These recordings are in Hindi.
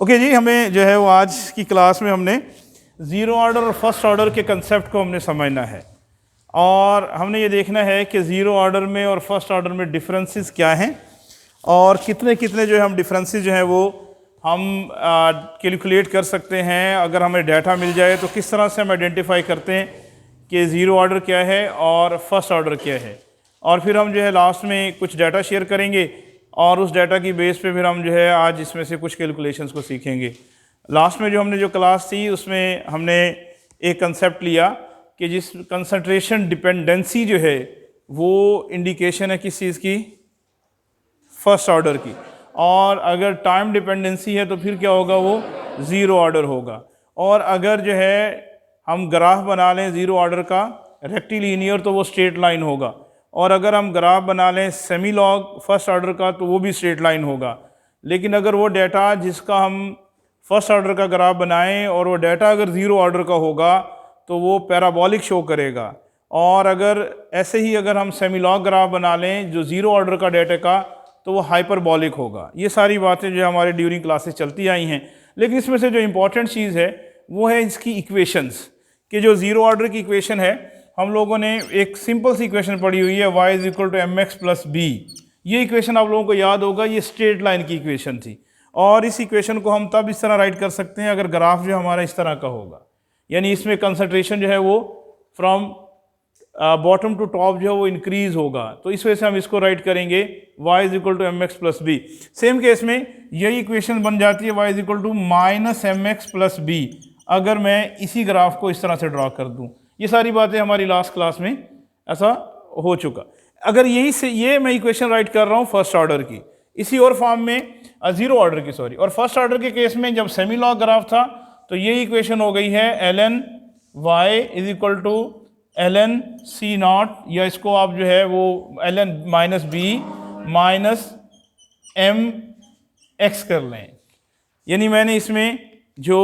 ओके जी, हमें जो है वो आज की क्लास में हमने ज़ीरो ऑर्डर और फर्स्ट ऑर्डर के कंसेप्ट को हमने समझना है और हमने ये देखना है कि ज़ीरो ऑर्डर में और फर्स्ट ऑर्डर में डिफरेंसेस क्या हैं और कितने कितने जो है हम डिफरेंसेस जो हैं वो हम कैलकुलेट कर सकते हैं। अगर हमें डाटा मिल जाए तो किस तरह से हम आइडेंटिफाई करते हैं कि ज़ीरो ऑर्डर क्या है और फर्स्ट ऑर्डर क्या है। और फिर हम जो है लास्ट में कुछ डाटा शेयर करेंगे और उस डाटा की बेस पे फिर हम जो है आज इसमें से कुछ कैलकुलेशंस को सीखेंगे। लास्ट में जो हमने जो क्लास थी उसमें हमने एक कंसेप्ट लिया कि जिस कंसंट्रेशन डिपेंडेंसी जो है वो इंडिकेशन है किस चीज़ की, फर्स्ट ऑर्डर की। और अगर टाइम डिपेंडेंसी है तो फिर क्या होगा, वो ज़ीरो ऑर्डर होगा। और अगर जो है हम ग्राफ बना लें ज़ीरो ऑर्डर का रेक्टिलिनियर तो वो स्ट्रेट लाइन होगा। और अगर हम ग्राफ बना लें सेमी लॉग फर्स्ट ऑर्डर का तो वो भी स्ट्रेट लाइन होगा। लेकिन अगर वो डाटा जिसका हम फर्स्ट ऑर्डर का ग्राफ बनाएं और वो डाटा अगर ज़ीरो ऑर्डर का होगा तो वो पैराबोलिक शो करेगा। और अगर ऐसे ही अगर हम सेमी लॉग ग्राफ बना लें जो ज़ीरो ऑर्डर का डाटा का तो वो हाइपरबॉलिक होगा। ये सारी बातें जो हमारे ड्यूरिंग क्लासेस चलती आई हैं। लेकिन इसमें से जो इम्पॉर्टेंट चीज़ है वो है इसकी इक्वेशंस, कि जो ज़ीरो ऑर्डर की इक्वेशन है हम लोगों ने एक सिंपल सी इक्वेशन पढ़ी हुई है y is equal to M x plus b. ये इक्वेशन आप लोगों को याद होगा, ये स्ट्रेट लाइन की इक्वेशन थी। और इस इक्वेशन को हम तब इस तरह राइट कर सकते हैं अगर ग्राफ जो हमारा इस तरह का होगा, यानी इसमें कंसंट्रेशन जो है वो फ्रॉम बॉटम टू टॉप जो है वो इंक्रीज होगा। तो इस वजह से हम इसको राइट करेंगे y is equal to M x plus b. Same case में यही इक्वेशन बन जाती है y is equal to minus M x plus b अगर मैं इसी ग्राफ को इस तरह से ड्रॉ कर दूँ। ये सारी बातें हमारी लास्ट क्लास में ऐसा हो चुका। अगर यही से ये मैं इक्वेशन राइट कर रहा हूँ फर्स्ट ऑर्डर की, इसी और फॉर्म में ज़ीरो ऑर्डर की सॉरी, और फर्स्ट ऑर्डर के केस में जब सेमी लॉग ग्राफ था तो ये इक्वेशन हो गई है l N Y is equal to L N C not, या इसको आप जो है वो l n minus b minus M x कर लें। यानी मैंने इसमें जो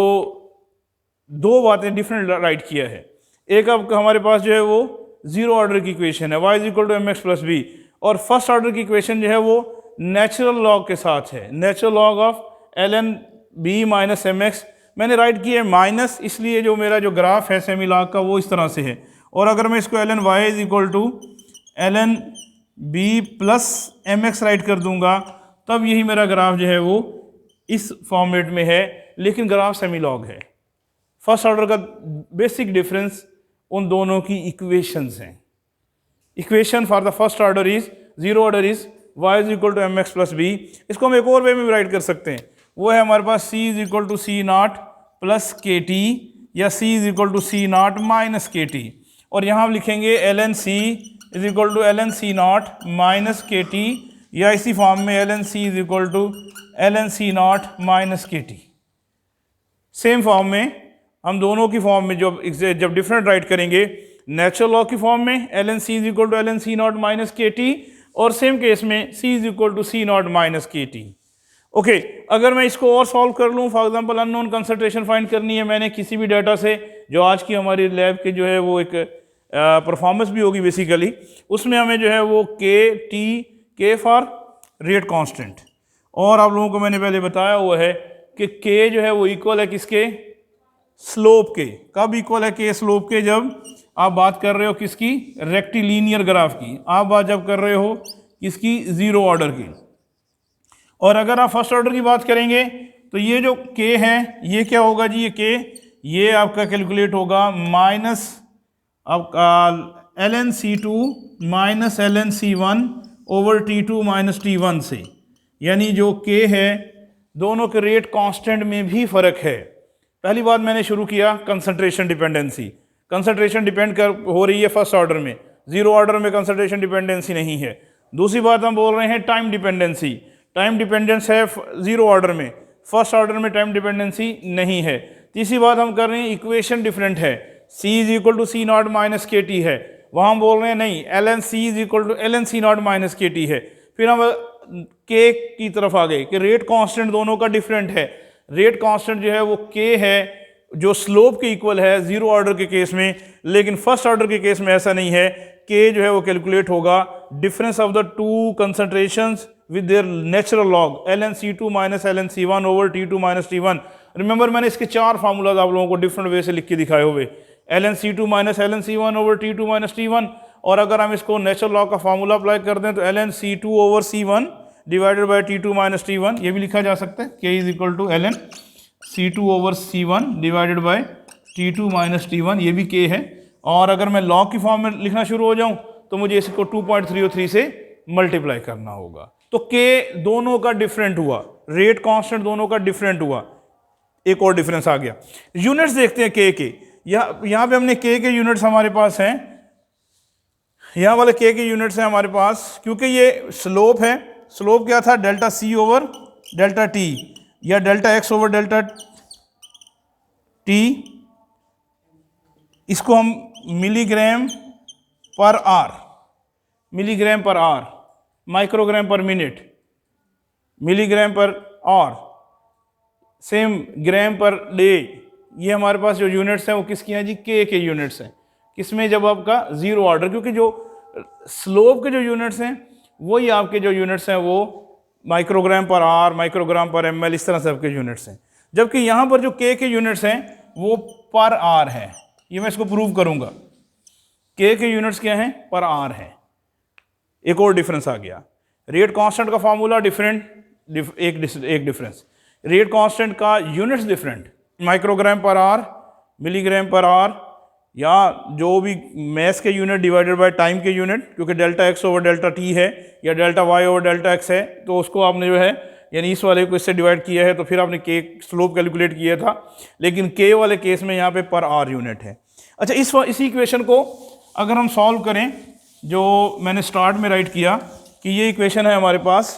दो बातें डिफरेंट राइट किया है। एक अब हमारे पास जो है वो ज़ीरो ऑर्डर की इक्वेशन है y is equal to M x plus b, और फर्स्ट ऑर्डर की इक्वेशन जो है वो नेचुरल लॉग के साथ है, natural log of l N B minus M x. मैंने राइट किया है माइनस, इसलिए जो मेरा जो ग्राफ है सेमी लॉग का वो इस तरह से है। और अगर मैं इसको l N Y is equal to L N b plus m x write कर दूंगा तब यही मेरा ग्राफ जो है वो इस फॉर्मेट में है, लेकिन ग्राफ सेमी लॉग है। फर्स्ट ऑर्डर का बेसिक डिफरेंस उन दोनों की इक्वेशंस हैं। Equation for the first order is zero order is y is equal to M x plus b. इसको हम एक और वे में भी राइट कर सकते हैं, वो है हमारे पास c is equal to C not plus k t, या c is equal to C not minus के टी। और यहाँ हम लिखेंगे l N C is equal to L N C not minus के टी, या इसी फॉर्म में L N C is equal to L N C not minus के टी। सेम फॉर्म में हम दोनों की फॉर्म में जब डिफरेंट राइट करेंगे, नेचुरल लॉ की फॉर्म में L N C is equal to L N C not minus के टी, और सेम केस में C is equal to C not minus के टी। ओके, अगर मैं इसको और सॉल्व कर लूँ, for example unknown concentration find करनी है मैंने किसी भी डाटा से, जो आज की हमारी लैब के जो है वो एक परफॉर्मेंस भी होगी बेसिकली, उसमें हमें जो है वो के टी, के फॉर रेट कांस्टेंट, और आप लोगों को मैंने पहले बताया हुआ है कि के जो है वो इक्वल है किसके, स्लोप के। कब इक्वल है के स्लोप के, जब आप बात कर रहे हो किसकी, रेक्टिलिनियर ग्राफ की। आप बात जब कर रहे हो किसकी, ज़ीरो ऑर्डर की। और अगर आप फर्स्ट ऑर्डर की बात करेंगे तो ये जो के है ये क्या होगा जी, ये के ये आपका कैलकुलेट होगा माइनस आपका l N c two minus l N c one over t two minus t one से। यानी जो के है दोनों के रेट कांस्टेंट में भी फ़र्क है। पहली बात मैंने शुरू किया कंसंट्रेशन डिपेंडेंसी। कंसंट्रेशन डिपेंड कर हो रही है फर्स्ट ऑर्डर में, ज़ीरो ऑर्डर में कंसंट्रेशन डिपेंडेंसी नहीं है। दूसरी बात हम बोल रहे हैं टाइम डिपेंडेंसी। टाइम डिपेंडेंस है ज़ीरो ऑर्डर में, फर्स्ट ऑर्डर में टाइम डिपेंडेंसी नहीं है। तीसरी बात हम कर रहे हैं इक्वेशन डिफरेंट है, c is equal to C not minus के टी है, वहाँ हम बोल रहे हैं नहीं l N C is equal to L N C not minus के टी है। फिर हम के की तरफ आ गए कि रेट कांस्टेंट दोनों का डिफरेंट है। रेट कांस्टेंट जो है वो के है जो स्लोप के इक्वल है ज़ीरो ऑर्डर के केस में, लेकिन फर्स्ट ऑर्डर के केस में ऐसा नहीं है। के जो है वो कैलकुलेट होगा difference of the two concentrations with their natural log ln C2 minus ln C1 over T2 minus T1। Remember मैंने इसके 4 फार्मूलाज आप लोगों को डिफरेंट वे से लिख के दिखाए हुए, ln C2 minus ln C1 over T2 minus T1, और अगर हम इसको नेचुरल लॉ का फार्मूला अप्लाई कर दें तो ln C2 over C1 divided by T2 minus T1, ये भी लिखा जा सकता है, k is equal to ln C2 over C1 divided by T2 minus T1, ये भी k है। और अगर मैं लॉग की फॉर्म में लिखना शुरू हो जाऊं तो मुझे इसको 2.303 से मल्टीप्लाई करना होगा। तो k दोनों का डिफरेंट हुआ, रेट कांस्टेंट दोनों का डिफरेंट हुआ। एक और डिफरेंस आ गया, यूनिट्स देखते हैं k के। यहाँ पे हमने k के यूनिट्स हमारे पास हैं, यहाँ वाले k के यूनिट्स हैं हमारे पास, क्योंकि ये स्लोप है। स्लोप क्या था? Delta c over delta t या delta x over delta t। इसको हम milligram per hour, milligram per are, microgram per minute, milligram per hour, same gram per day, ये हमारे पास जो यूनिट्स हैं वो किसकी हैं जी? के यूनिट्स हैं। किसमें? जब आपका जीरो ऑर्डर, क्योंकि जो स्लोप के जो यूनिट्स हैं वही आपके जो यूनिट्स हैं वो माइक्रोग्राम पर आर, माइक्रोग्राम पर ml, इस तरह से आपके यूनिट्स हैं। जबकि यहाँ पर जो के यूनिट्स हैं वो पर आर है, ये मैं इसको प्रूव करूँगा। के यूनिट्स क्या हैं? पर आर है। एक और डिफरेंस आ गया, रेट कांस्टेंट का फार्मूला डिफरेंट, एक डिफरेंस, रेट कांस्टेंट का यूनिट्स डिफरेंट, माइक्रोग्राम पर आर, मिलीग्राम पर आर, या जो भी मैस के यूनिट डिवाइडेड बाय टाइम के यूनिट, क्योंकि delta x over delta t है या delta y over delta x है, तो उसको आपने जो है यानी इस वाले को इससे डिवाइड किया है, तो फिर आपने k स्लोप कैलकुलेट किया था। लेकिन k वाले केस में यहाँ पे पर आर यूनिट है। अच्छा, इसी इक्वेशन को अगर हम सॉल्व करें, जो मैंने स्टार्ट में राइट किया कि ये इक्वेशन है हमारे पास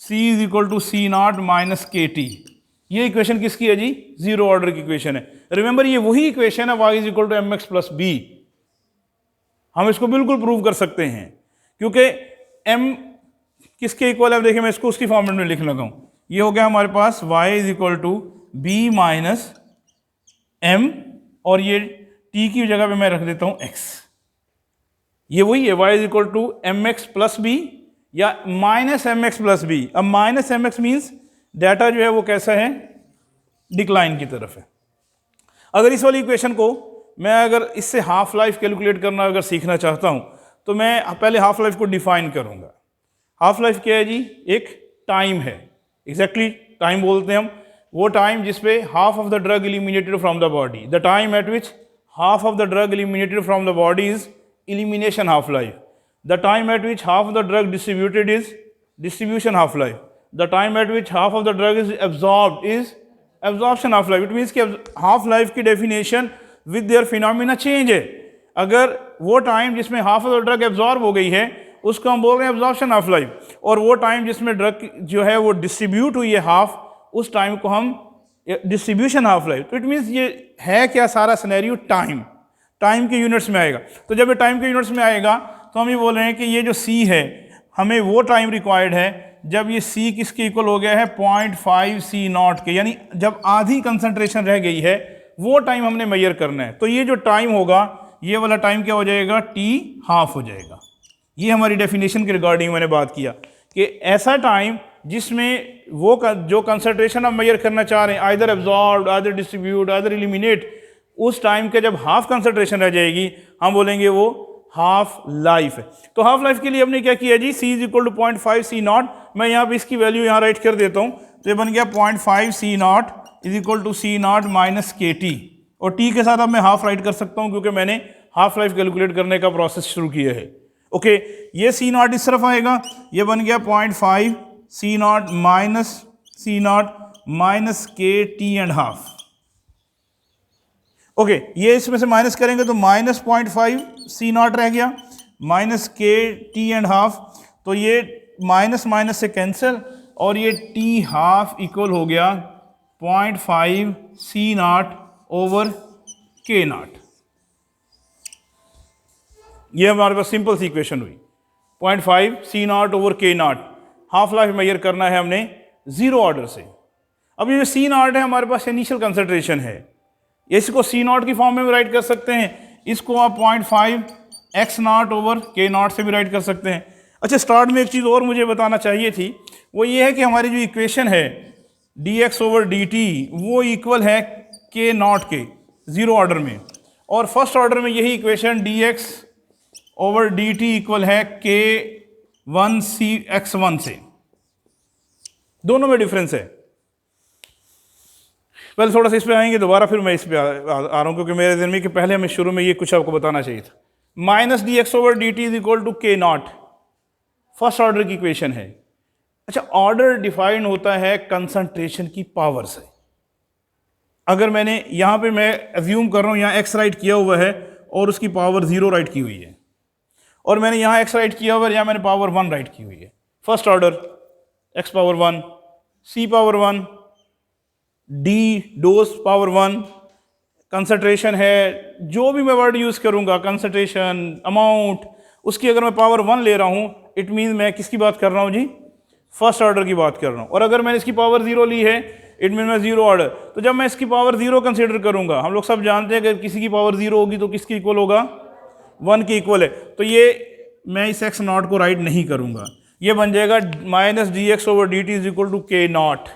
c is equal to C not minus के टी, ये इक्वेशन किसकी है जी? जीरो ऑर्डर की इक्वेशन है। रिमेंबर ये वही इक्वेशन है y is equal to M x plus b. हम इसको बिल्कुल प्रूव कर सकते हैं, क्योंकि m किसके इक्वल है? देखिए मैं इसको उसकी फॉर्मेट में लिख लगा हूं। ये हो गया हमारे पास y is equal to b minus m, और ये t की जगह पे मैं रख देता हूं x। ये वही है, y is equal to M x plus B या minus M x plus B. अब minus M X means data जो है वो कैसा है? डिक्लाइन की तरफ है। अगर इस वाली इक्वेशन को मैं अगर इससे हाफ लाइफ कैलकुलेट करना अगर सीखना चाहता हूं तो मैं पहले हाफ लाइफ को डिफाइन करूंगा। हाफ लाइफ क्या है जी? एक टाइम है, एग्जैक्टली टाइम बोलते हैं हम, वो टाइम जिसपे half of the drug eliminated from the body, the time eight which half of the drug eliminated from the body is elimination half life. The time at which half of the drug distributed is distribution half life. The time at which half of the drug is absorbed is absorption half life. It means कि half life की definition with their phenomena change है। अगर वो टाइम जिसमें half of the drug absorb हो गई है उसको हम बोल रहे हैं absorption half life, और वो टाइम जिसमें ड्रग जो है वो डिस्ट्रीब्यूट हुई है हाफ, उस टाइम को हम डिस्ट्रीब्यूशन हाफ लाइफ। तो इट मीन्स ये है क्या सारा सिनेरियो? टाइम के यूनिट्स में आएगा। तो जब ये टाइम के यूनिट्स में आएगा तो हम ये बोल रहे हैं कि ये जो c है हमें वो टाइम रिक्वायर्ड है जब ये c किसके इक्वल हो गया है? 0.5 c नॉट के, यानी जब आधी कंसंट्रेशन रह गई है वो टाइम हमने मेजर करना है। तो ये जो टाइम होगा ये वाला टाइम क्या हो जाएगा? t हाफ हो जाएगा। ये हमारी डेफिनेशन के रिगार्डिंग मैंने बात किया कि ऐसा टाइम जिसमें वो जो कंसंट्रेशन हम मेजर करना चाह रहे हैं, either absorb, either distribute, either eliminate, उस टाइम के जब हाफ कंसंट्रेशन रह जाएगी हम बोलेंगे वो हाफ लाइफ है। तो हाफ लाइफ के लिए हमने क्या किया जी? c is equal to 0.5 c not. मैं यहाँ पे इसकी वैल्यू यहाँ राइट कर देता हूँ, तो ये बन गया 0.5 c not is equal to c not minus के टी, और t के साथ अब मैं हाफ राइट कर सकता हूँ क्योंकि मैंने हाफ लाइफ कैलकुलेट करने का प्रोसेस शुरू किया है। ओके, ये c नॉट इस तरफ आएगा, ये बन गया 0.5 c not minus c not minus के टी एंड हाफ। ओके, ये इसमें से माइनस करेंगे तो माइनस 0.5 c नॉट रह गया माइनस के टी एंड हाफ, तो ये माइनस माइनस से कैंसिल, और ये टी हाफ इक्वल हो गया 0.5 c नॉट ओवर के नॉट। ये हमारे पास सिंपल सी इक्वेशन हुई, 0.5 c नॉट ओवर के नॉट। हाफ लाइफ मेजर करना है हमने जीरो ऑर्डर से। अब ये जो c नॉट है हमारे पास इनिशियल कंसंट्रेशन है, इसको c नॉट की फॉर्म में भी राइट कर सकते हैं, इसको आप 0.5 x नॉट ओवर के नॉट से भी राइट कर सकते हैं। अच्छा, स्टार्ट में एक चीज़ और मुझे बताना चाहिए थी, वो ये है कि हमारी जो इक्वेशन है dx ओवर dt वो इक्वल है k नॉट के, ज़ीरो ऑर्डर में, और फर्स्ट ऑर्डर में यही equation dx over dt equal है k1 c x1 से। दोनों में डिफरेंस है। पहले थोड़ा सा इस पे आएंगे दोबारा, फिर मैं इस पे आ रहा हूँ, क्योंकि मेरे दिन में कि पहले हमें शुरू में ये कुछ आपको बताना चाहिए था। Minus D x over D T is equal to k not, first order की इक्वेशन है। अच्छा, ऑर्डर डिफाइंड होता है कंसंट्रेशन की पावर से। अगर मैंने यहाँ पे मैं एज्यूम कर रहा हूँ यहाँ एक्स राइट किया हुआ है और उसकी पावर 0 राइट की हुई है, और मैंने यहाँ एक्स राइट किया हुआ है, यहाँ मैंने पावर 1 राइट की हुई है। First order X power 1, C power 1, D dose power 1, concentration है, जो भी मैं वर्ड यूज़ करूँगा, कंसंट्रेशन, अमाउंट, उसकी अगर मैं पावर 1 ले रहा हूँ, इट मीन मैं किसकी बात कर रहा हूँ जी? फर्स्ट ऑर्डर की बात कर रहा हूँ। और अगर मैंने इसकी पावर 0 ली है, इट मीन मैं 0 ऑर्डर। तो जब मैं इसकी पावर 0 कंसीडर करूँगा, हम लोग सब जानते हैं कि किसी की पावर 0 होगी तो किसकी इक्वल होगा? 1 की इक्वल है। तो ये मैं इस एक्स नॉट को राइट नहीं करूँगा, ये बन जाएगा minus D x over D T is equal to k not.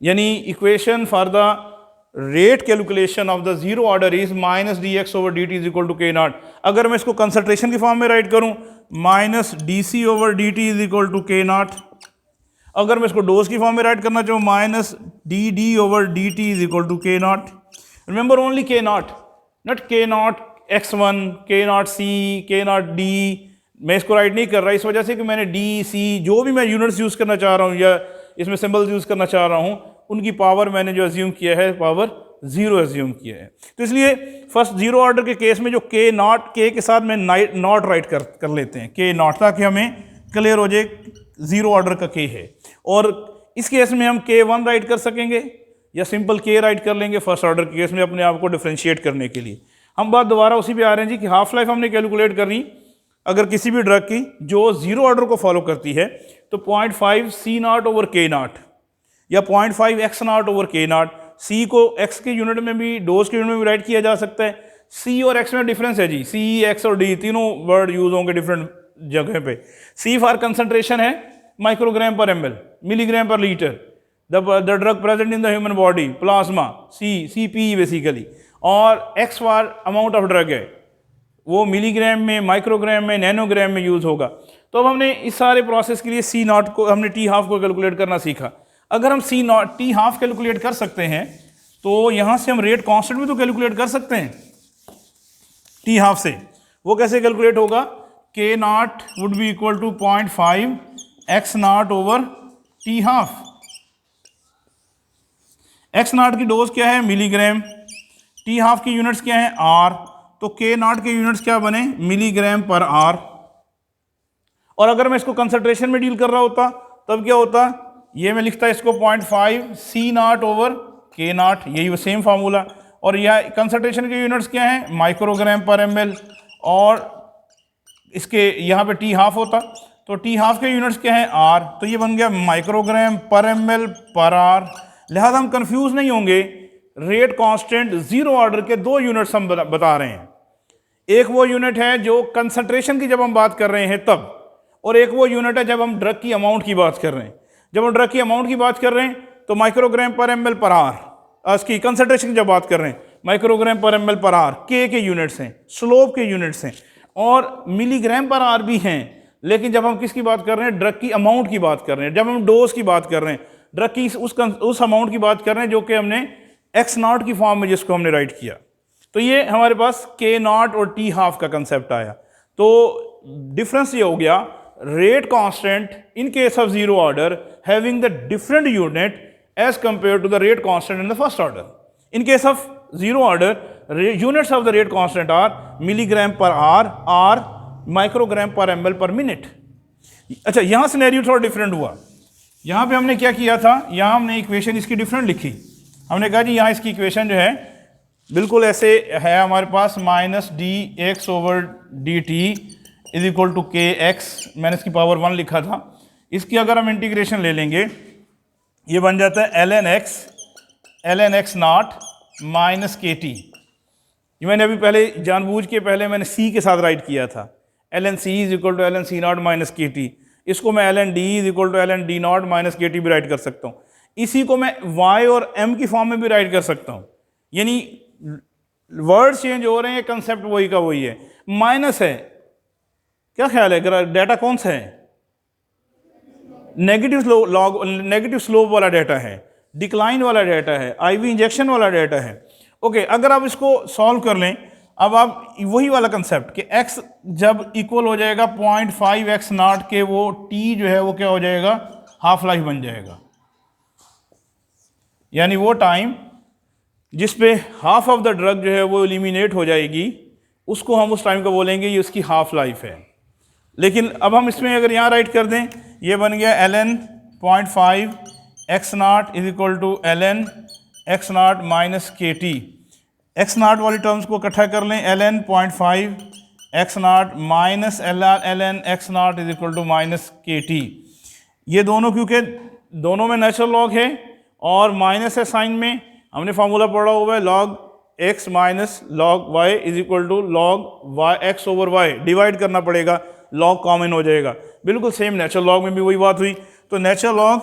यानी equation for the rate calculation of the zero order is minus D x over D T is equal to k not. अगर मैं इसको कंसंट्रेशन की फॉर्म में राइट करूं, minus d c over D T is equal to k not. अगर मैं इसको डोज की फॉर्म में राइट करना चाहूँ, minus d d over D T is equal to k not. Remember only k not, not k not x one, k not c, k not D. मैं इसको राइट नहीं कर रहा इस वजह से कि मैंने डी सी जो भी मैं यूनिट्स यूज़ करना चाह रहा हूँ या इसमें सिंबल्स यूज़ करना चाह रहा हूँ, उनकी पावर मैंने जो अज्यूम किया है पावर 0 अज्यूम किया है। तो इसलिए फर्स्ट जीरो ऑर्डर के केस में जो के नॉट, के के साथ में नॉट राइट कर लेते हैं, के नॉट, ताकि हमें क्लियर हो जाए जीरो ऑर्डर का के है। और इस केस में हम के 1 राइट कर सकेंगे या सिंपल के राइट कर लेंगे फर्स्ट ऑर्डर के केस में, अपने आप को डिफ्रेंशिएट करने के लिए। हम बात दोबारा उसी पे आ रहे हैं जी कि हाफ लाइफ हमने कैलकुलेट करनी अगर किसी भी ड्रग की जो जीरो ऑर्डर को फॉलो करती है, तो 0.5 सी नॉट ओवर के नॉट या 0.5 एक्स नॉट ओवर के नॉट। सी को एक्स के यूनिट में भी, डोज के यूनिट में भी राइट किया जा सकता है। सी और एक्स में डिफरेंस है जी, सी, एक्स और डी तीनों वर्ड यूज होंगे डिफरेंट जगह पे। सी फॉर कंसंट्रेशन है microgram per ML, milligram per litre, the drug present in the human body, plasma, C P basically. और X for amount of drug है, वो मिलीग्राम में, माइक्रोग्राम में, नैनोग्राम में यूज होगा। तो अब हमने इस सारे प्रोसेस के लिए सी नॉट को, हमने टी हाफ को कैलकुलेट करना सीखा। अगर हम सी नॉट टी हाफ कैलकुलेट कर सकते हैं, तो यहाँ से हम रेट कांस्टेंट भी तो कैलकुलेट कर सकते हैं टी हाफ से। वो कैसे कैलकुलेट होगा? K not would be equal to 0.5 x not over t half. X not की डोज क्या है? मिलीग्राम। टी हाफ की यूनिट्स क्या है? आर। तो के नॉट के यूनिट्स क्या बने? Milligram per are. और अगर मैं इसको कंसंट्रेशन में डील कर रहा होता तब क्या होता? ये मैं लिखता इसको 0.5 सी नॉट ओवर के नॉट, यही वो सेम फार्मूला। और यह कंसंट्रेशन के यूनिट्स क्या हैं? Microgram per ML. और इसके यहाँ पे टी हाफ होता, तो टी हाफ के यूनिट्स क्या हैं? आर। तो ये बन गया माइक्रोग्राम पर एमएल पर आर। लिहाजा हम कंफ्यूज नहीं होंगे, रेट कांस्टेंट जीरो ऑर्डर के दो यूनिट्स हम बता रहे हैं। एक वो यूनिट है जो कंसंट्रेशन की जब हम बात कर रहे हैं तब, और एक वो यूनिट है जब हम ड्रग की अमाउंट की बात कर रहे हैं। जब हम ड्रग की अमाउंट की बात कर रहे हैं तो माइक्रोग्राम पर एमएल पर आर, उसकी कंसंट्रेशन की जब बात कर रहे हैं माइक्रोग्राम पर एमएल पर आर के यूनिट्स हैं, स्लोप के यूनिट्स हैं, और मिलीग्राम पर आर भी हैं। लेकिन जब हम किसकी बात कर रहे हैं? ड्रग की अमाउंट की बात कर रहे हैं, जब हम डोज की बात कर रहे हैं, ड्रग की उस अमाउंट की बात कर रहे हैं जो कि हमने एक्स नॉट की फॉर्म में जिसको हमने राइट किया। तो ये हमारे पास के नॉट और टी हाफ का कंसेप्ट आया। तो डिफरेंस ये हो गया, rate constant in case of zero order having the different unit as compare to the rate constant in the first order. In case of zero order units of the rate constant are milligram per are microgram per ml per minute. अच्छा, यहां सिनेरियो थोड़ा डिफरेंट हुआ। यहां पे हमने क्या किया था? यहां हमने इक्वेशन इसकी डिफरेंट लिखी। हमने कहा जी यहाँ इसकी इक्वेशन जो है बिल्कुल ऐसे है हमारे पास, minus D x over D T is equal to K X. मैंने इसकी पावर 1 लिखा था। इसकी अगर हम इंटीग्रेशन ले लेंगे, ये बन जाता है l n x not minus के टी। ये मैंने अभी पहले जानबूझ के पहले मैंने सी के साथ राइट किया था, ln c is equal to ln c not minus के टी। इसको मैं ln d is equal to ln d nought minus के टी भी राइट कर सकता हूँ। इसी को मैं y और m की फॉर्म में भी राइट कर सकता हूँ। यानी वर्ड चेंज हो रहे हैं, कंसेप्ट वही का वही है। माइनस है, क्या ख्याल है डाटा कौन सा है? नेगेटिव स्लोप वाला डाटा है, डिक्लाइन वाला डाटा है, आईवी इंजेक्शन वाला डाटा है। ओके, अगर आप इसको सॉल्व कर लें, अब आप वही वाला कंसेप्ट कि x जब इक्वल हो जाएगा 0.5 x नॉट के, वो t जो है वो क्या हो जाएगा, हाफ लाइफ बन जाएगा। यानी वो टाइम जिस पे हाफ ऑफ द ड्रग जो है वो एलिमिनेट हो जाएगी, उसको हम उस टाइम को बोलेंगे ये उसकी हाफ लाइफ है। लेकिन अब हम इसमें अगर यहाँ राइट कर दें, ये बन गया ln 0.5 x nought is equal to ln x nought minus के टी। एक्स नॉट वाली टर्म्स को इकट्ठा कर लें, ln 0.5 x nought minus ln x nought is equal to minus के टी। ये दोनों क्योंकि दोनों में नेचुरल लॉग है और माइनस है साइन में, हमने फार्मूला पढ़ा हुआ है log x minus log y is equal to log y x over y, divide करना पड़ेगा, log कॉमन हो जाएगा। बिल्कुल सेम नेचुरल लॉग में भी वही बात हुई। तो natural log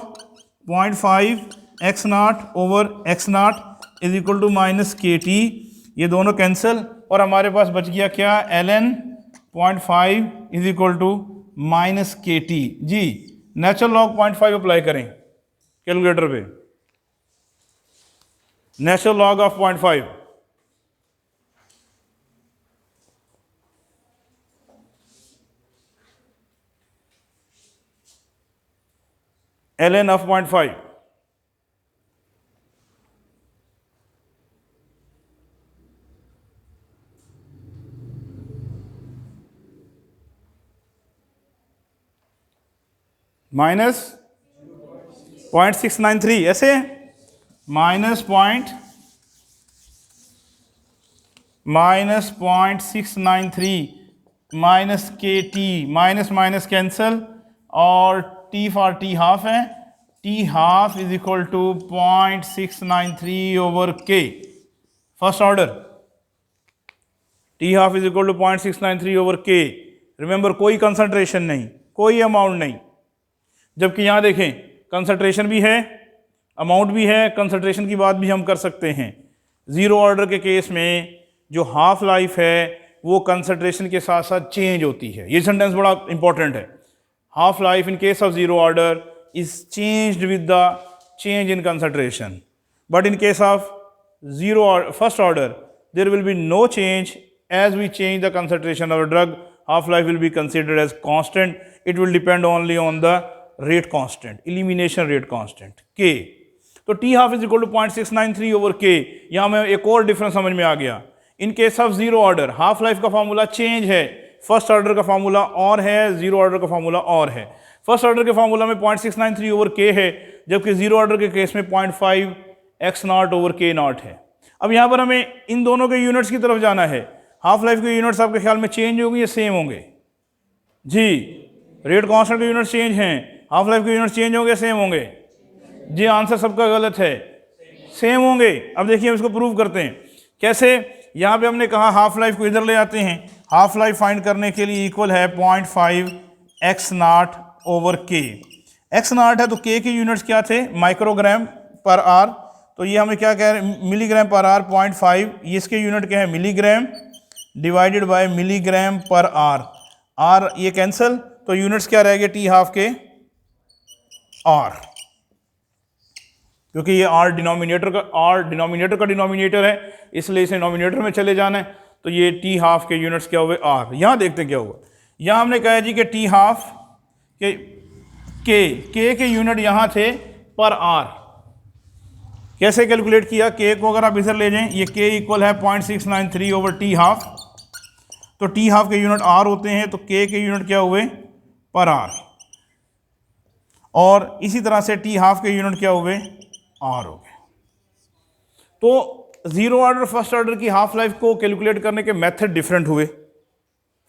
0.5 x nought over x nought is equal to minus के टी, ये दोनों कैंसिल और हमारे पास बच गया क्या, ln 0.5 is equal to minus के टी। जी, नेचुरल लॉग 0.5 अप्लाई करें कैलकुलेटर पे, natural log of 0.5, ln of 0.5, minus 0.693, ऐसे माइनस 0.693 माइनस के टी, माइनस माइनस कैंसल और टी फॉर टी हाफ है, T half is equal to 0.693 over K, first order T half is equal to 0.693 over K. Remember कोई कंसंट्रेशन नहीं, कोई अमाउंट नहीं, जबकि यहाँ देखें कंसंट्रेशन भी है, अमाउंट भी है, कंसंट्रेशन की बात भी हम कर सकते हैं। ज़ीरो ऑर्डर के केस में जो हाफ लाइफ है वो कंसंट्रेशन के साथ साथ चेंज होती है। ये सेंटेंस बड़ा इंपॉर्टेंट है। Half life in case of zero order is changed with the change in concentration, but in case of first order there will be no change as we change the concentration of a drug, half life will be considered as constant. It will depend only on the rate constant, elimination rate constant k. तो t half is equal to 0.693 over k। यहाँ में एक और डिफरेंस समझ में आ गया। इन case of zero order half life का फार्मूला चेंज है, फर्स्ट ऑर्डर का फार्मूला और है, जीरो ऑर्डर का फार्मूला और है। फर्स्ट ऑर्डर के फार्मूला में 0.693 ओवर k है, जबकि जीरो ऑर्डर के केस में 0.5 x nought over k not है। अब यहाँ पर हमें इन दोनों के यूनिट्स की तरफ जाना है। हाफ लाइफ के यूनिट्स आपके ख्याल में चेंज होंगे या सेम होंगे? जी, रेट कांस्टेंट के यूनिट्स चेंज हैं, हाफ लाइफ के यूनिट्स चेंज होंगे सेम होंगे? जी, आंसर सबका गलत है, सेम होंगे। अब देखिए हम इसको प्रूव करते हैं कैसे। यहाँ पे हमने कहा हाफ लाइफ को इधर ले आते हैं, हाफ लाइफ फाइंड करने के लिए इक्वल है 0.5 x nought over k। x not है तो k के यूनिट्स क्या थे, माइक्रोग्राम पर आर, तो ये हमें क्या कह रहे हैं, मिलीग्राम पर आर 0.5, ये इसके यूनिट क्या है, milligram divided by milligram per are. Are ये कैंसिल, तो यूनिट्स क्या रह गए टी हाफ के आर, क्योंकि ये आर डिनोमिनेटर का डिनोमिनेटर है, इसलिए इसे डिनोमिनेटर में चले जाना है। तो ये टी हाफ के यूनिट्स क्या हुए, आर। यहाँ देखते हैं क्या हुआ। यहाँ हमने कहा जी कि टी हाफ के के यूनिट यहाँ थे पर आर। कैसे कैलकुलेट किया, के को अगर आप इधर ले जाएं, ये के इक्वल है 0.693 ओवर टी हाफ, तो टी हाफ के यूनिट आर होते हैं, तो के यूनिट क्या हुए, पर आर, और इसी तरह से टी हाफ के यूनिट क्या हुए, आर हो गए। तो जीरो ऑर्डर फर्स्ट ऑर्डर की हाफ लाइफ को कैलकुलेट करने के मेथड डिफरेंट हुए,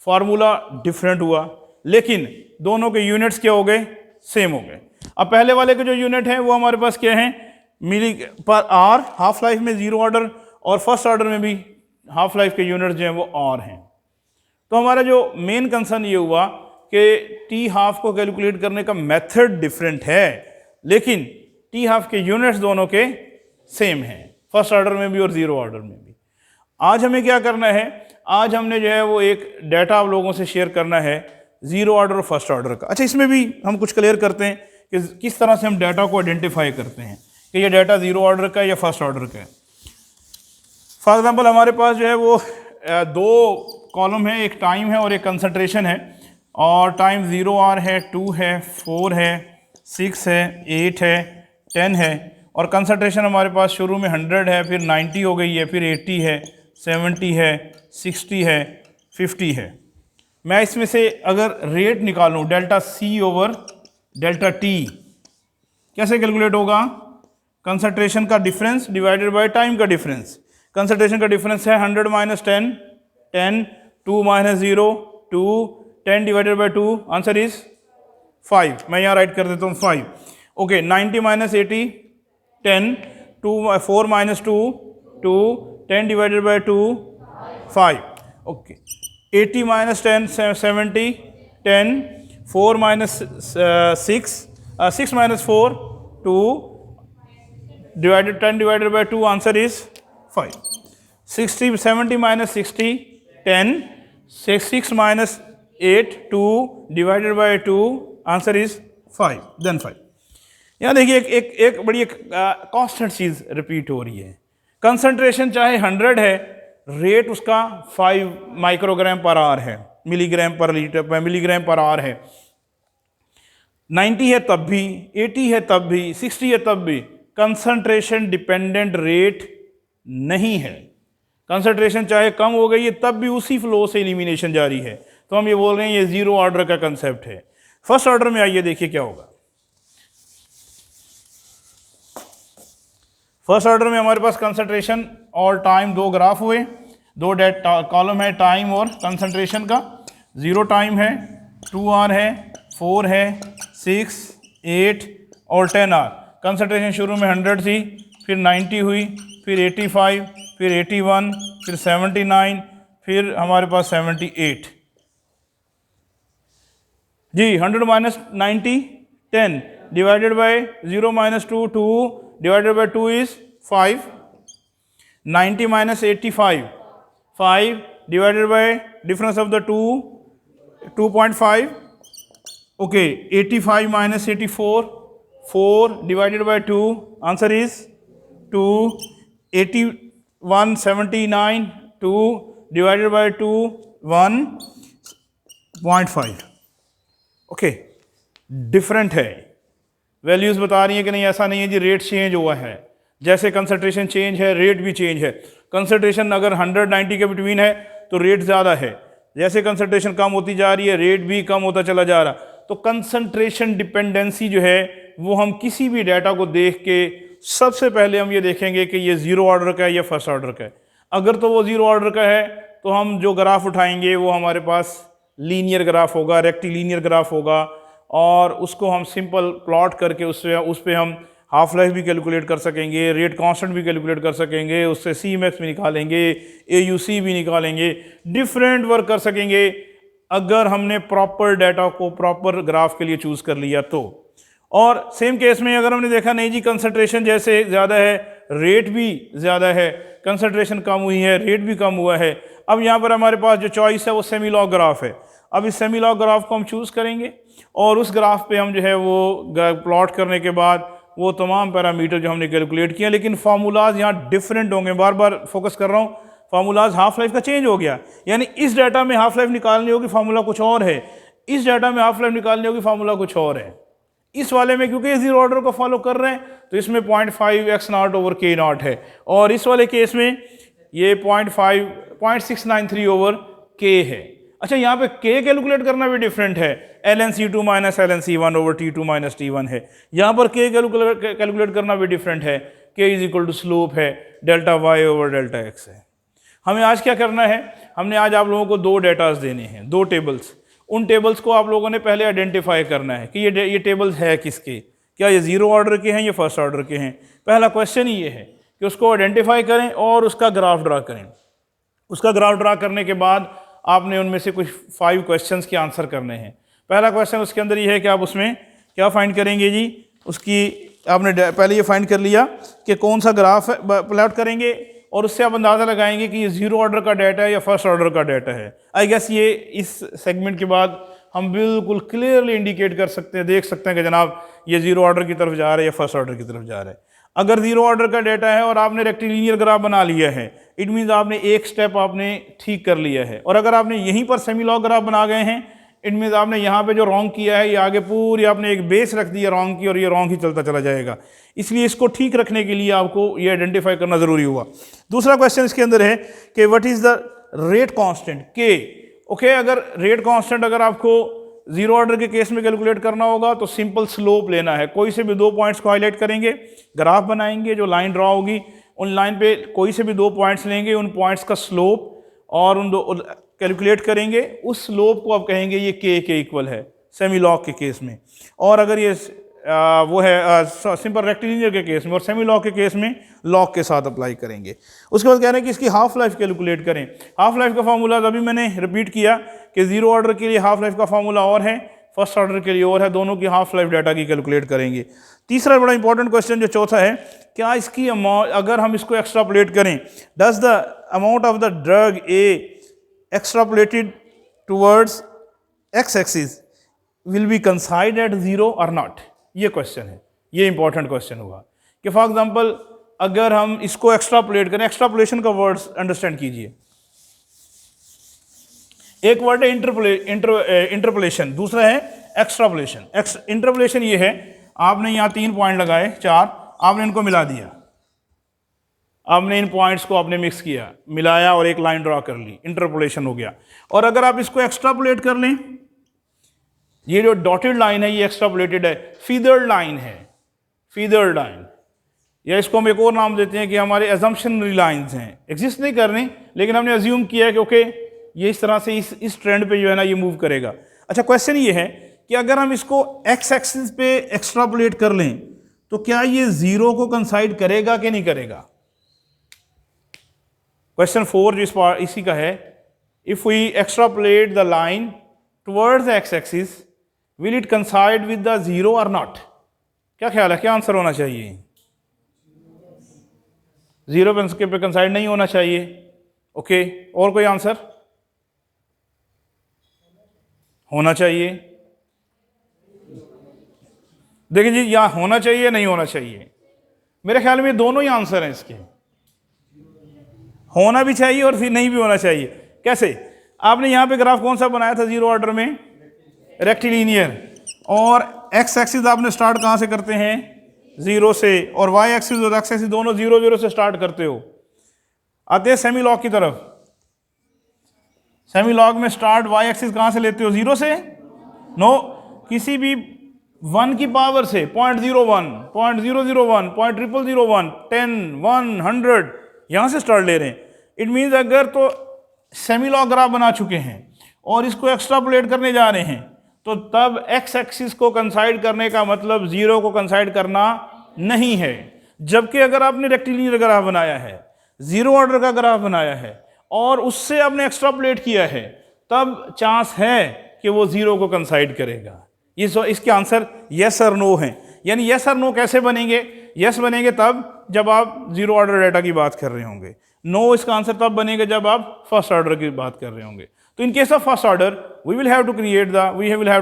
फार्मूला डिफरेंट हुआ, लेकिन दोनों के यूनिट्स क्या हो गए, सेम हो गए। अब पहले वाले के जो यूनिट हैं वो हमारे पास क्या हैं, मिली पर आर हाफ लाइफ में जीरो ऑर्डर, और फर्स्ट ऑर्डर में भी हाफ लाइफ के यूनिट्स जो हैं वो आर हैं। तो हमारा जो मेन कंसर्न ये हुआ कि टी हाफ को कैलकुलेट करने का मेथड डिफरेंट है, लेकिन टी हाफ के यूनिट्स दोनों के सेम हैं, फर्स्ट ऑर्डर में भी और ज़ीरो ऑर्डर में भी। आज हमें क्या करना है, आज हमने जो है वो एक डाटा आप लोगों से शेयर करना है ज़ीरो ऑर्डर और फर्स्ट ऑर्डर का। अच्छा, इसमें भी हम कुछ क्लियर करते हैं कि किस तरह से हम डाटा को आइडेंटिफाई करते हैं कि ये डाटा ज़ीरो ऑर्डर का है या फर्स्ट ऑर्डर का है। फॉर एग्जांपल हमारे पास जो है वो दो कॉलम है, एक टाइम है और एक कंसंट्रेशन है, और टाइम 0 आर है, 2 है, 4 है, 6 है, 8 है, 10 है, और कंसंट्रेशन हमारे पास शुरू में 100 है, फिर 90 हो गई है, फिर 80 है, 70 है, 60 है, 50 है। मैं इसमें से अगर रेट निकालूं delta c over delta t, कैसे कैलकुलेट होगा? कंसंट्रेशन का डिफरेंस डिवाइडेड बाय टाइम का डिफरेंस। कंसंट्रेशन का डिफरेंस है 100 minus 10, 10, 2 minus 0, 2, 10 divided by 2, answer is 5। मैं यहाँ राइट कर देता हूँ 5। Okay, 90 minus 80, 10, 2, 4 minus 2, 2, 10 divided by 2, 5। Okay, 80 minus 10, 70, 10, 4 minus 6, 6 minus 4, 2, divided 10 divided by 2, answer is 5. 60, 70 minus 60, 10, 6 minus 8, 2 divided by 2, answer is 5, then 5. यहाँ देखिए एक बड़ी कांस्टेंट चीज़ रिपीट हो रही है। कंसंट्रेशन चाहे 100 है, रेट उसका 5 माइक्रोग्राम पर आवर है, milligram per litre, milligram per hour है। 90 है तब भी, 80 है तब भी, 60 है तब भी, कंसंट्रेशन डिपेंडेंट रेट नहीं है। कंसंट्रेशन चाहे कम हो गई है तब भी उसी फ्लो से एलिमिनेशन जारी है। तो हम ये बोल रहे हैं ये ज़ीरो ऑर्डर का कंसेप्ट है। फर्स्ट ऑर्डर में आइए देखिए क्या होगा। फर्स्ट ऑर्डर में हमारे पास कंसंट्रेशन और टाइम दो ग्राफ हुए, दो कॉलम है टाइम और कंसंट्रेशन का। 0 टाइम है, 2 आर है, 4 है, 6, 8 और 10 आर। कंसंट्रेशन शुरू में 100 थी, फिर 90 हुई, फिर 85, फिर 81, फिर 79, फिर हमारे पास 78। जी, 100 minus 90, 10 divided bye 0 minus 2, 2 divided by 2 is 5। 90 minus 85, 5 divided by difference of the 2, 2.5। Okay, 85 minus 84, 4 divided by 2, answer is 2। 81, 79, 2 divided by 2, 1.5। Okay, different है, वैल्यूज़ बता रही है कि नहीं, ऐसा नहीं है जी रेट चेंज हुआ है। जैसे कंसंट्रेशन चेंज है, रेट भी चेंज है। कंसंट्रेशन अगर 190 के बिटवीन है तो रेट ज़्यादा है, जैसे कंसंट्रेशन कम होती जा रही है रेट भी कम होता चला जा रहा। तो कंसंट्रेशन डिपेंडेंसी जो है वो हम किसी भी डाटा को देख के सबसे पहले हम ये देखेंगे कि ये ज़ीरो ऑर्डर का है या फर्स्ट ऑर्डर का है। अगर तो वो ज़ीरो ऑर्डर का है तो हम जो ग्राफ उठाएंगे वो हमारे पास लीनियर ग्राफ होगा, रेक्टिलीनियर ग्राफ होगा, और उसको हम सिंपल प्लॉट करके उस पर हम हाफ लाइफ भी कैलकुलेट कर सकेंगे, रेट कांस्टेंट भी कैलकुलेट कर सकेंगे, उससे सी मैक्स भी निकालेंगे, AUC भी निकालेंगे, डिफरेंट वर्क कर सकेंगे अगर हमने प्रॉपर डाटा को प्रॉपर ग्राफ के लिए चूज़ कर लिया तो। और सेम केस में अगर हमने देखा नहीं जी कंसंट्रेशन जैसे ज़्यादा है, रेट भी ज़्यादा है, कंसंट्रेशन कम हुई है, रेट भी कम हुआ है, अब यहाँ पर हमारे पास जो चॉइस है वो सेमी लॉग ग्राफ है। अब इस सेमी लॉग ग्राफ को हम चूज़ करेंगे और उस ग्राफ पे हम जो है वो प्लॉट करने के बाद वो तमाम पैरामीटर जो हमने कैलकुलेट किए, लेकिन फार्मूलाज यहाँ डिफरेंट होंगे। बार बार फोकस कर रहा हूँ, फार्मूलाज हाफ लाइफ का चेंज हो गया, यानी इस डाटा में हाफ लाइफ निकालनी होगी, फार्मूला कुछ और है, इस डाटा में हाफ लाइफ निकालनी होगी, फार्मूला कुछ और है। इस वाले में क्योंकि ज़ीरो ऑर्डर को फॉलो कर रहे हैं तो इसमें 0.5 x0 ओवर k0 है, और इस वाले केस में ये 0.693 ओवर k है। अच्छा, यहाँ पे k कैलकुलेट करना भी डिफरेंट है, ln_c2 minus ln_c1 over t2 minus t1 है। यहाँ पर k कैलकुलेट करना भी डिफरेंट है, k is equal to slope है, delta y over delta x है। हमें आज क्या करना है, हमने आज आप लोगों को दो डेटास देने हैं, दो टेबल्स। उन टेबल्स को आप लोगों ने पहले आइडेंटिफाई करना है कि ये टेबल्स है किसके, क्या ये ज़ीरो ऑर्डर के हैं या फर्स्ट ऑर्डर के हैं। पहला क्वेश्चन ही ये है कि उसको आइडेंटिफाई करें और उसका ग्राफ ड्रा करें। उसका ग्राफ ड्रा करने के बाद आपने उनमें से कुछ 5 क्वेश्चंस के आंसर करने हैं। पहला क्वेश्चन उसके अंदर ये है कि आप उसमें क्या फाइंड करेंगे जी, उसकी आपने पहले ये फाइंड कर लिया कि कौन सा ग्राफ प्लॉट करेंगे और उससे आप अंदाज़ा लगाएंगे कि ये 0 ऑर्डर का डाटा है या फर्स्ट ऑर्डर का डाटा है। आई गेस ये इस सेगमेंट के बाद हम बिल्कुल क्लियरली इंडिकेट कर सकते हैं, देख सकते हैं कि जनाब ये 0 ऑर्डर की तरफ जा रहा है या फर्स्ट ऑर्डर की तरफ जा रहा है। अगर 0 ऑर्डर का डाटा है और आपने रेक्टिलिनियर ग्राफ बना लिया है, इट मीन्स आपने एक स्टेप आपने ठीक कर लिया है। और अगर आपने यहीं पर सेमी लॉग ग्राफ बना गए हैं, इट मीन्स आपने यहाँ पे जो रॉन्ग किया है ये आगे पूरी आपने एक बेस रख दिया रॉन्ग की और ये रॉन्ग ही चलता चला जाएगा। इसलिए इसको ठीक रखने के लिए आपको ये आइडेंटिफाई करना ज़रूरी हुआ। दूसरा क्वेश्चन इसके अंदर है कि what is the rate constant के। ओके, अगर रेट कांस्टेंट अगर आपको 0 ऑर्डर के केस में कैलकुलेट करना होगा तो सिंपल स्लोप लेना है। कोई से भी 2 पॉइंट्स को हाईलाइट करेंगे, ग्राफ बनाएंगे, जो लाइन ड्रा होगी उन लाइन पे कोई से भी 2 पॉइंट्स लेंगे, उन पॉइंट्स का स्लोप और उन दो कैलकुलेट करेंगे, उस स्लोप को आप कहेंगे ये के इक्वल है सेमी लॉग के केस में। और अगर ये वो है सिंपल रेक्टिलिनियर के केस में, और सेमी लॉग के केस में लॉग के साथ अप्लाई करेंगे। उसके बाद कह रहे हैं कि इसकी हाफ लाइफ कैलकुलेट करें। हाफ लाइफ का फार्मूला अभी मैंने रिपीट किया कि 0 ऑर्डर के लिए हाफ लाइफ का फार्मूला और है, फर्स्ट ऑर्डर के लिए और है, दोनों की हाफ लाइफ डाटा की कैलकुलेट करेंगे। तीसरा बड़ा इंपॉर्टेंट क्वेश्चन जो चौथा है, क्या इसकी अमाउंट अगर हम इसको एक्स्ट्रापोलेट करें, does the amount of the drug A extrapolated towards x axis will be considered at 0 or not। ये क्वेश्चन है, ये इंपॉर्टेंट क्वेश्चन हुआ कि फॉर एग्जांपल अगर हम इसको एक्स्ट्रापोलेट करें, एक्स्ट्रापोलेशन का वर्ड्स अंडरस्टैंड कीजिए। एक वर्ड है इंटरपोलेशन, दूसरा है एक्स्ट्रापोलेशन। इंटरपोलेशन ये है, आपने यहाँ 3 पॉइंट लगाए 4, आपने इनको मिला दिया, आपने इन पॉइंट्स को आपने मिक्स किया, मिलाया और एक लाइन ड्रा कर ली, इंटरपोलेशन हो गया। और अगर आप इसको एक्स्ट्रापोलेट कर लें, ये जो डॉटेड लाइन है ये एक्स्ट्रापोलेटेड है, फीदर्ड लाइन है, फीदर्ड लाइन, या इसको हम एक और नाम देते हैं कि हमारे एजम्पशनरी लाइंस हैं, एग्जिस्ट नहीं कर रही लेकिन हमने अज्यूम किया है कि ओके ये इस तरह से इस ट्रेंड पे जो है ना ये मूव करेगा। अच्छा, क्वेश्चन ये है कि अगर हम इसको एक्स एक्सिस पे एक्स्ट्रापोलेट कर लें तो क्या ये 0 को कंसाइड करेगा कि नहीं करेगा। क्वेश्चन 4 जो इसी का है, if we extrapolate the line towards the x axis will it coincide with the 0 or not. क्या ख्याल है, क्या आंसर होना चाहिए। 0 पे कंसाइड नहीं होना चाहिए। ओके, और कोई आंसर होना चाहिए। देखिए जी, या होना चाहिए नहीं होना चाहिए, मेरे ख्याल में दोनों ही आंसर हैं इसके, होना भी चाहिए और फिर नहीं भी होना चाहिए। कैसे, आपने यहाँ पे ग्राफ कौन सा बनाया था 0 ऑर्डर में, रेक्टिलिनियर, और एक्स एक्सिस आपने स्टार्ट कहाँ से करते हैं 0 से, और वाई एक्सिस और एक्स एक्सिस दोनों 0 0 से स्टार्ट करते हो। आते हैं सेमी लॉग की तरफ, सेमी लॉग में स्टार्ट वाई एक्सिस कहाँ से लेते हो 0 से, नो, किसी भी 1 की पावर से 0.01, 0.001, 0.0001, 10, 1, 100 यहां से स्टार्ट ले रहे हैं। इट मीन्स अगर तो सेमी लॉग ग्राफ बना चुके हैं और इसको एक्स्ट्रापोलेट करने जा रहे हैं तो तब एक्स एक्सिस को कंसाइड करने का मतलब 0 को कंसाइड करना नहीं है। जबकि अगर आपने रेक्टिलिनियर ग्राफ बनाया है, 0 ऑर्डर का ग्राफ बनाया है और उससे आपने एक्स्ट्रापोलेट किया है, तब चांस है कि वो 0 को कंसाइड करेगा। ये इसके आंसर यस और नो हैं। यानी यस और नो कैसे बनेंगे, यस बनेंगे तब जब आप 0 ऑर्डर डाटा की बात कर रहे होंगे, नो इसका आंसर तब बनेगा जब आप फर्स्ट ऑर्डर की बात कर रहे होंगे। तो in case of first order we will have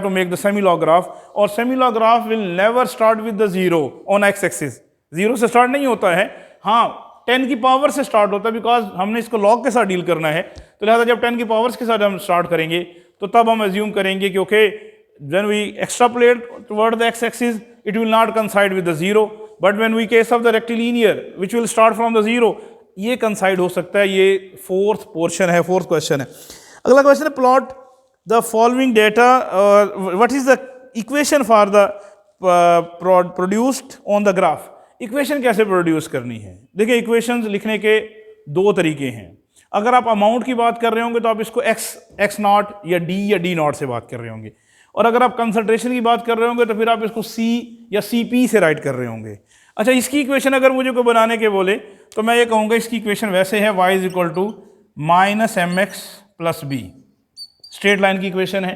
to make the semi log graph, और semi log graph will never start with the 0 on X axis. 0 से स्टार्ट नहीं होता है, हाँ 10 की पावर से स्टार्ट होता है, बिकॉज हमने इसको लॉग के साथ डील करना है। तो लिहाजा जब 10 की पावर्स के साथ हम स्टार्ट करेंगे तो तब हम एज्यूम करेंगे कि okay when we extrapolate toward the x-axis it will not coincide with the 0, but when we case of the rectilinear which will start from the 0 ये coincide हो सकता है। ये फोर्थ पोर्शन है, फोर्थ क्वेश्चन है। अगला क्वेश्चन है plot the following data, what is the equation for the produced on the graph. Equation कैसे प्रोड्यूस करनी है। देखिए इक्वेशंस लिखने के 2 तरीके हैं। अगर आप अमाउंट की बात कर रहे होंगे तो आप इसको x नॉट या d नॉट से बात कर रहे होंगे, और अगर आप कंसंट्रेशन की बात कर रहे होंगे तो फिर आप इसको C या CP से राइट कर रहे होंगे। अच्छा, इसकी इक्वेशन अगर मुझे कोई बनाने के बोले तो मैं ये कहूँगा इसकी इक्वेशन वैसे है y is equal to -mx + b। Straight line की इक्वेशन है,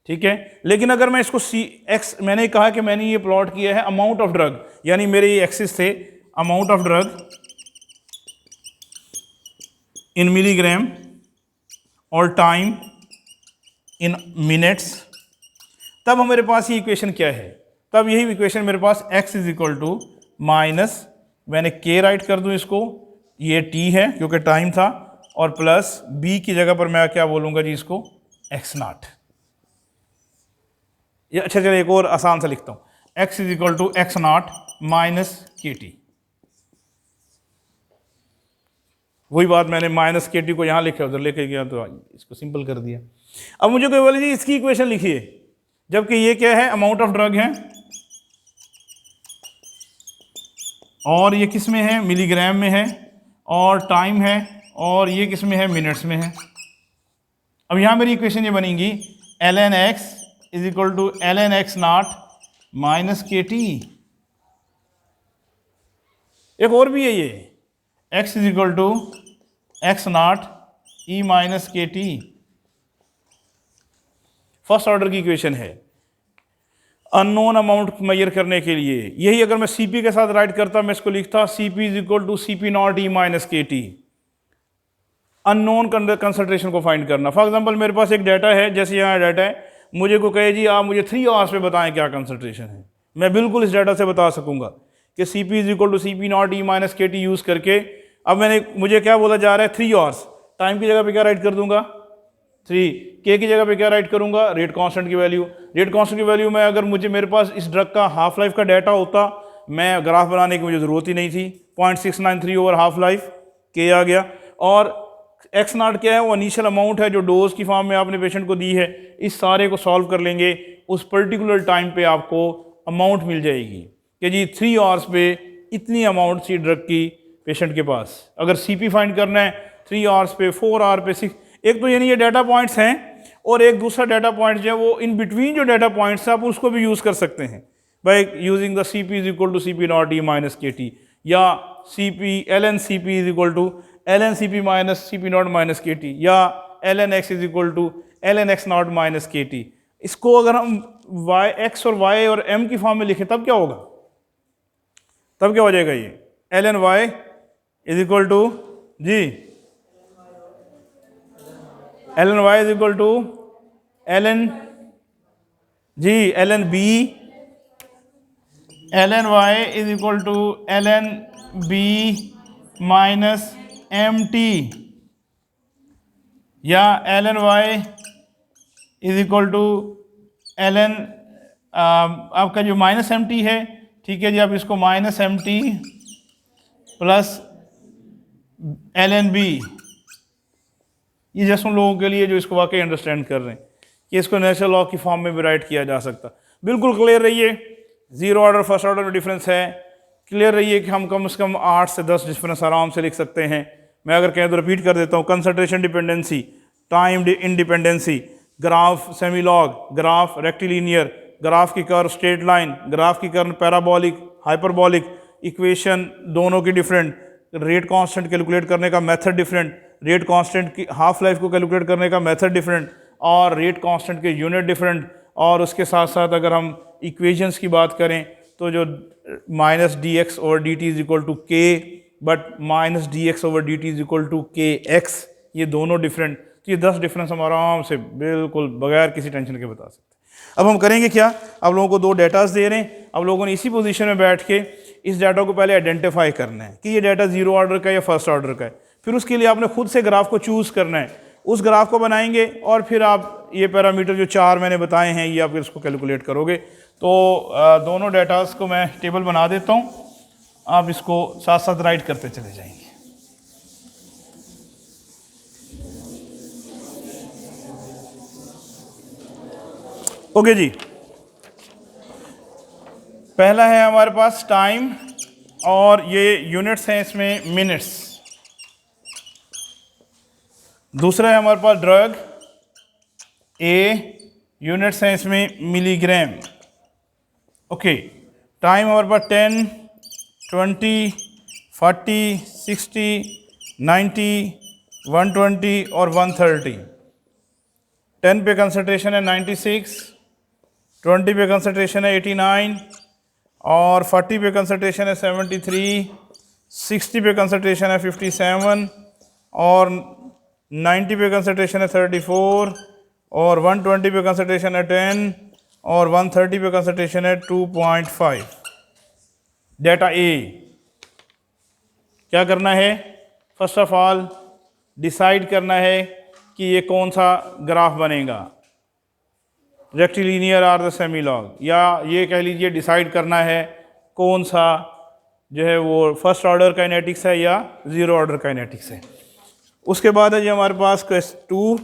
ठीक है। लेकिन अगर मैं इसको सी एक्स, मैंने कहा कि मैंने ये प्लॉट किया है अमाउंट ऑफ ड्रग, यानी मेरे ये एक्सिस थे amount of drug in milligram और टाइम इन मिनट्स, तब हमारे पास ये इक्वेशन क्या है, तब यही इक्वेशन मेरे पास x is equal to minus, मैंने k राइट कर दूं इसको, ये t है क्योंकि टाइम था, और प्लस b की जगह पर मैं क्या बोलूंगा जी इसको x नॉट। ये अच्छा चलिए एक और आसान सा लिखता हूं, x is equal to x nought minus के टी। वही बात मैंने माइनस के टी को यहां लिखा उधर लेके गया तो इसको सिंपल कर दिया। अब मुझे कोई बोले जी इसकी इक्वेशन लिखिए, जबकि ये क्या है अमाउंट ऑफ ड्रग है और ये किस में है मिलीग्राम में है और टाइम है और ये किस में है मिनट्स में है। अब यहां मेरी इक्वेशन ये बनेगी ln x is equal to ln x nought minus के टी। एक और भी है ये x is equal to x nought e minus के टी, फर्स्ट ऑर्डर की इक्वेशन है अननोन अमाउंट मेजर करने के लिए। यही अगर मैं सीपी के साथ राइट करता मैं इसको लिखता CP is equal to CP nought e minus के टी, अननोन कंसंट्रेशन को फाइंड करना। फॉर एग्जांपल मेरे पास एक डाटा है, जैसे यहाँ डाटा है, मुझे को कहे जी आप मुझे 3 आवर्स पे बताएं क्या कंसंट्रेशन है, मैं बिल्कुल इस डाटा से बता सकूंगा कि CP is equal to CP nought e minus के टी यूज़ करके। अब मुझे क्या बोला जा रहा है 3 आवर्स, टाइम की जगह पे क्या राइट कर दूंगा 3, के की जगह पे क्या राइट करूंगा रेट कांस्टेंट की वैल्यू। रेट कांस्टेंट की वैल्यू में अगर मेरे पास इस ड्रग का हाफ लाइफ का डाटा होता, मैं ग्राफ बनाने की मुझे ज़रूरत ही नहीं थी। 0.693 ओवर हाफ लाइफ के आ गया, और एक्स नॉट क्या है वो इनिशियल अमाउंट है जो डोज की फॉर्म में आपने पेशेंट को दी है। इस सारे को सॉल्व कर लेंगे, उस पर्टिकुलर टाइम पे आपको अमाउंट मिल जाएगी कि जी 3 आवर्स पे इतनी अमाउंट थी ड्रग की पेशेंट के पास। अगर सीपी फाइंड करना है 3 आवर्स पे, 4 आवर पे, 6, एक तो यानी ये डाटा पॉइंट्स हैं, और एक दूसरा डाटा पॉइंट जो है वो इन बिटवीन जो डाटा पॉइंट्स है आप उसको भी यूज़ कर सकते हैं by using the c p is equal to c p nought e minus के टी, या c p l N c p is equal to L N c p minus c p nought minus के टी, या L n x is equal to L n x not minus के टी। इसको अगर हम वाई एक्स और वाई और एम की फॉर्म में लिखें तब क्या होगा, तब क्या हो जाएगा ये L N Y is equal to जी L N Y is equal to L N जी L N B, L N Y is equal to L N B minus M T, या L N Y is equal to L N आपका जो माइनस एम टी है, ठीक है जी, आप इसको minus M t plus l N b. ये जैसे उन लोगों के लिए जो इसको वाकई अंडरस्टैंड कर रहे हैं कि इसको नेचुरल लॉ की फॉर्म में भी राइट किया जा सकता। बिल्कुल क्लियर रहिए, जीरो ऑर्डर फर्स्ट ऑर्डर में डिफरेंस है, क्लियर रहिए कि हम कम से कम 8 से 10 डिफरेंस आराम से लिख सकते हैं। मैं अगर कहें तो रिपीट कर देता हूँ, concentration dependency, time independency, graph semilog, graph rectilinear, graph की कर्व स्ट्रेट लाइन, ग्राफ की कर्व पैराबोलिक हाइपरबोलिक, इक्वेशन दोनों की डिफरेंट, रेट कांस्टेंट कैलकुलेट करने का मेथड डिफरेंट, रेट कांस्टेंट की हाफ लाइफ को कैलकुलेट करने का मेथड डिफरेंट, और रेट कांस्टेंट के यूनिट डिफरेंट। और उसके साथ साथ अगर हम इक्वेशंस की बात करें तो जो minus D x over D T is equal to K, but minus D x over D T is equal to K X, ये दोनों डिफरेंट। तो ये 10 डिफरेंस हम आराम से बिल्कुल बगैर किसी टेंशन के बता सकते हैं। अब हम करेंगे क्या, अब लोगों को 2 डेटास दे रहे हैं, अब लोगों ने इसी पोजीशन में बैठ के इस डाटा को पहले आइडेंटिफाई करना है कि ये डाटा जीरो ऑर्डर का या फर्स्ट ऑर्डर का है। फिर उसके लिए आपने खुद से ग्राफ को चूज़ करना है, उस ग्राफ को बनाएंगे और फिर आप ये पैरामीटर जो 4 मैंने बताए हैं ये आप इसको कैलकुलेट करोगे। तो दोनों डेटास को मैं टेबल बना देता हूँ, आप इसको साथ साथ राइट करते चले जाएंगे। ओके जी, पहला है हमारे पास टाइम और ये यूनिट्स हैं इसमें मिनट्स। दूसरा है हमारे पास ड्रग ए, यूनिट्स हैं इसमें मिलीग्राम। ओके, टाइम हमारे पास 10, 20, 40, 60, 90, 120 और 130। 10 पे कंसंट्रेशन है 96, 20 पे कंसंट्रेशन है 89 और 40 पे कंसंट्रेशन है 73, 60 पे कंसंट्रेशन है 57 और 90 पे कंसंट्रेशन है 34 और 120 पे कंसंट्रेशन है 10 और 130 पे कंसंट्रेशन है 2.5। डेटा ए क्या करना है? फर्स्ट ऑफ ऑल डिसाइड करना है कि ये कौन सा ग्राफ बनेगा, रेक्टिलिनियर और द सेमी लॉग, या ये कह लीजिए डिसाइड करना है कौन सा जो है वो फर्स्ट ऑर्डर काइनेटिक्स है या ज़ीरो ऑर्डर काइनेटिक्स है। उसके बाद है जो हमारे पास क्वेश्चन 2,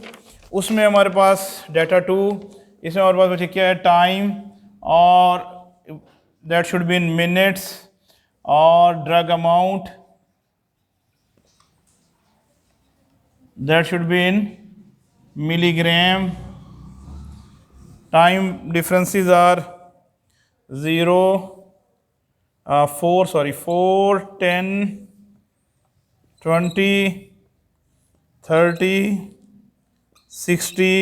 उसमें हमारे पास डेटा 2, इसमें हमारे पास बच्चे क्या है टाइम, और that should be in minutes, और drug amount that should be in milligram. Time differences are 0, 4, 10, 20, 30, 60,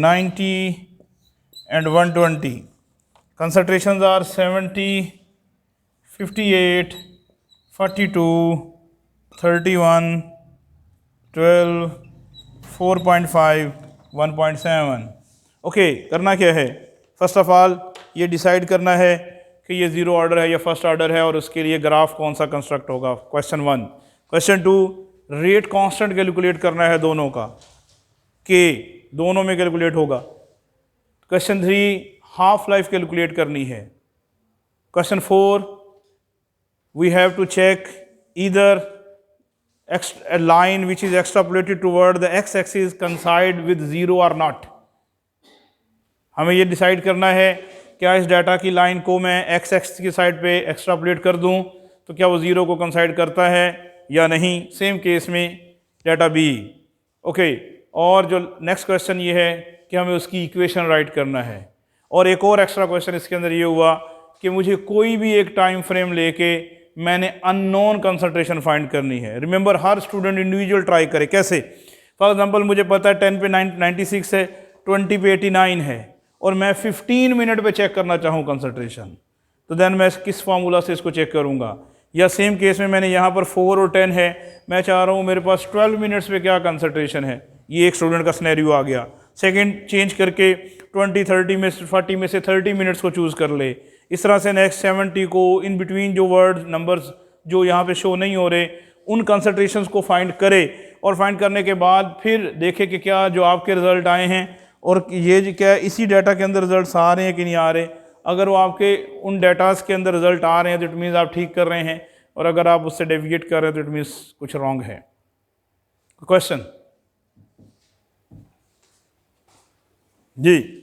90 and 120. Concentrations are 70, 58, 42, 31, 12, 4.5, 1.7। Okay, करना क्या है? फर्स्ट ऑफ ऑल ये डिसाइड करना है कि ये ज़ीरो ऑर्डर है या फर्स्ट ऑर्डर है, और उसके लिए ग्राफ कौन सा कंस्ट्रक्ट होगा। Question 1। Question 2, rate constant calculate करना है दोनों का, के दोनों में कैलकुलेट होगा। क्वेश्चन 3, हाफ लाइफ कैलकुलेट करनी है। Question 4, we have to check either a line which is extrapolated toward the x-axis coincide with zero or not। हमें ये डिसाइड करना है क्या इस डाटा की लाइन को मैं एक्स एक्सिस की साइड पे एक्स्ट्रापोलेट कर दूं तो क्या वो ज़ीरो को कंसाइड करता है या नहीं। सेम केस में डाटा बी। ओके, और जो नेक्स्ट क्वेश्चन ये है कि हमें उसकी इक्वेशन राइट करना है। और एक और एक्स्ट्रा क्वेश्चन इसके अंदर ये हुआ कि मुझे कोई भी एक टाइम फ्रेम लेके मैंने अननोन कंसंट्रेशन फाइंड करनी है। रिमेंबर, हर स्टूडेंट इंडिविजुअल ट्राई करे। कैसे? फॉर एग्जांपल मुझे पता है 10 पे 96 है, 20 पे 89 है, और मैं 15 मिनट पे चेक करना चाहूँ कंसंट्रेशन, तो देन मैं किस फार्मूला से इसको चेक करूँगा। या सेम केस में मैंने यहाँ पर 4 और 10 है, मैं चाह रहा हूँ मेरे पास 12 मिनट्स पे क्या कंसंट्रेशन है। ये एक स्टूडेंट का सिनेरियो आ गया। सेकेंड चेंज करके 40 में से 30 मिनट्स को चूज़ कर ले। इस तरह से नेक्स्ट 70 को, इन बिटवीन जो वर्ड नंबर्स जो यहाँ पे शो नहीं हो रहे, उन कंसंट्रेशंस को फाइंड करे, और फाइंड करने के बाद फिर देखे कि क्या जो आपके रिज़ल्ट आए हैं और ये क्या इसी डाटा के अंदर रिजल्ट्स आ रहे हैं कि नहीं आ रहे। अगर वो आपके उन डाटास के अंदर रिजल्ट आ रहे हैं तो इट मीन्स आप ठीक कर रहे हैं, और अगर आप उससे डेविएट कर रहे हैं तो इट मीन्स कुछ रॉन्ग है। क्वेश्चन जी।